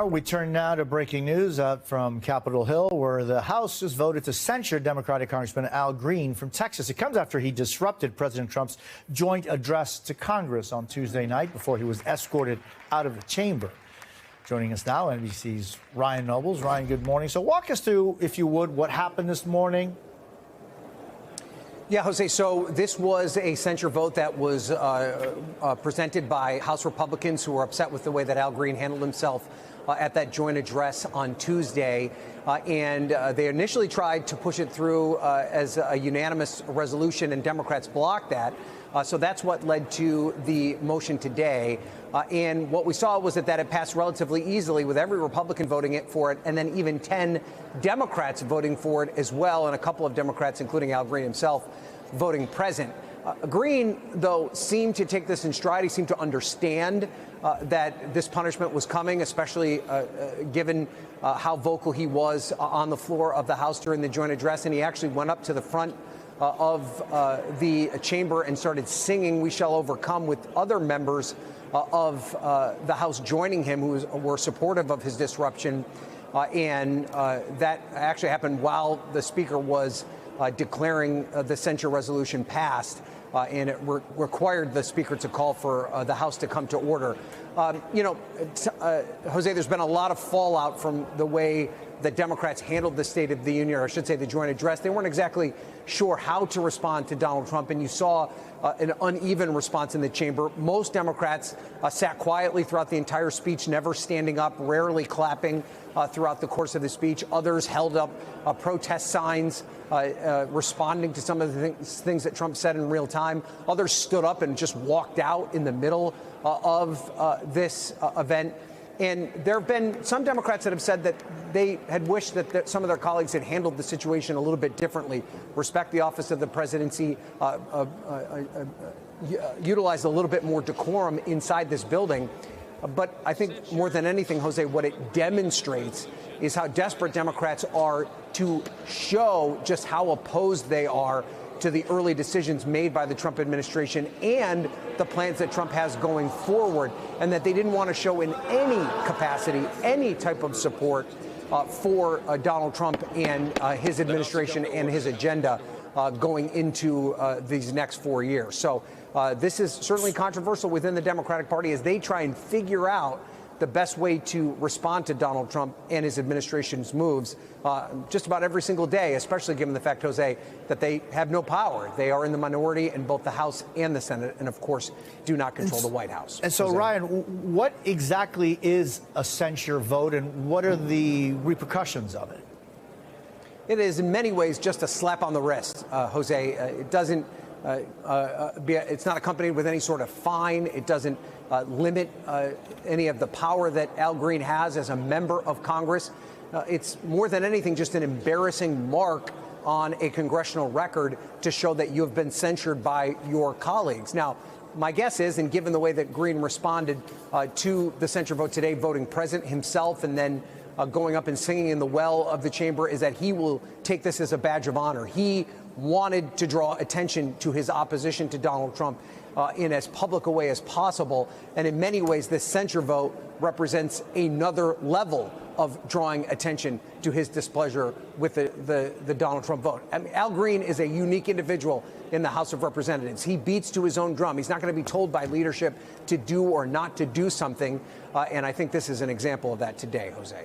We turn now to breaking news up from Capitol Hill, where the House has voted to censure Democratic Congressman Al Green from Texas. It comes after he disrupted President Trump's joint address to Congress on Tuesday night before he was escorted out of the chamber. Joining us now, NBC's Ryan Nobles. Ryan, good morning. So walk us through, if you would, what happened this morning. Yeah, Jose, so this was a censure vote that was presented by House Republicans who were upset with the way that Al Green handled himself at that joint address on Tuesday. And they initially tried to push it through as a unanimous resolution, and Democrats blocked that. So that's what led to the motion today. And what we saw was that it passed relatively easily, with every Republican voting for it, and then even 10 Democrats voting for it as well, and a couple of Democrats, including Al Green himself, voting present. Green, though, seemed to take this in stride. He seemed to understand that this punishment was coming, especially given how vocal he was on the floor of the House during the joint address. And he actually went up to the front of the chamber and started singing "We Shall Overcome" with other members of the House joining him, who were supportive of his disruption. And that actually happened while the Speaker was declaring the censure resolution passed. And it required the Speaker to call for the House to come to order. Jose, there's been a lot of fallout from the way that Democrats handled the State of the Union, or I should say the joint address. They weren't exactly sure how to respond to Donald Trump, and you saw an uneven response in the chamber. Most Democrats sat quietly throughout the entire speech, never standing up, rarely clapping throughout the course of the speech. Others held up protest signs, responding to some of the things that Trump said in real time. Others stood up and just walked out in the middle of this event. And there have been some Democrats that have said that they had wished that some of their colleagues had handled the situation a little bit differently, respect the office of the presidency, utilize a little bit more decorum inside this building. But I think more than anything, Jose, what it demonstrates is how desperate Democrats are to show just how opposed they are to the early decisions made by the Trump administration and the plans that Trump has going forward, and that they didn't want to show in any capacity any type of support for Donald Trump and his administration and his agenda going into these next 4 years. So this is certainly controversial within the Democratic Party as they try and figure out the best way to respond to Donald Trump and his administration's moves just about every single day, especially given the fact, Jose, that they have no power. They are in the minority in both the House and the Senate, and of course, do not control the White House. And so, Jose. Ryan, what exactly is a censure vote, and what are the repercussions of it? It is in many ways just a slap on the wrist, Jose. It doesn't. It's not accompanied with any sort of fine. It doesn't limit any of the power that Al Green has as a member of Congress. It's more than anything just an embarrassing mark on a congressional record to show that you have been censured by your colleagues. Now, my guess is, and given the way that Green responded to the censure vote today, voting present himself and then going up and singing in the well of the chamber, is that he will take this as a badge of honor. He wanted to draw attention to his opposition to Donald Trump in as public a way as possible. And in many ways, this censure vote represents another level of drawing attention to his displeasure with the Donald Trump vote. I mean, Al Green is a unique individual in the House of Representatives. He beats to his own drum. He's not going to be told by leadership to do or not to do something. And I think this is an example of that today, Jose.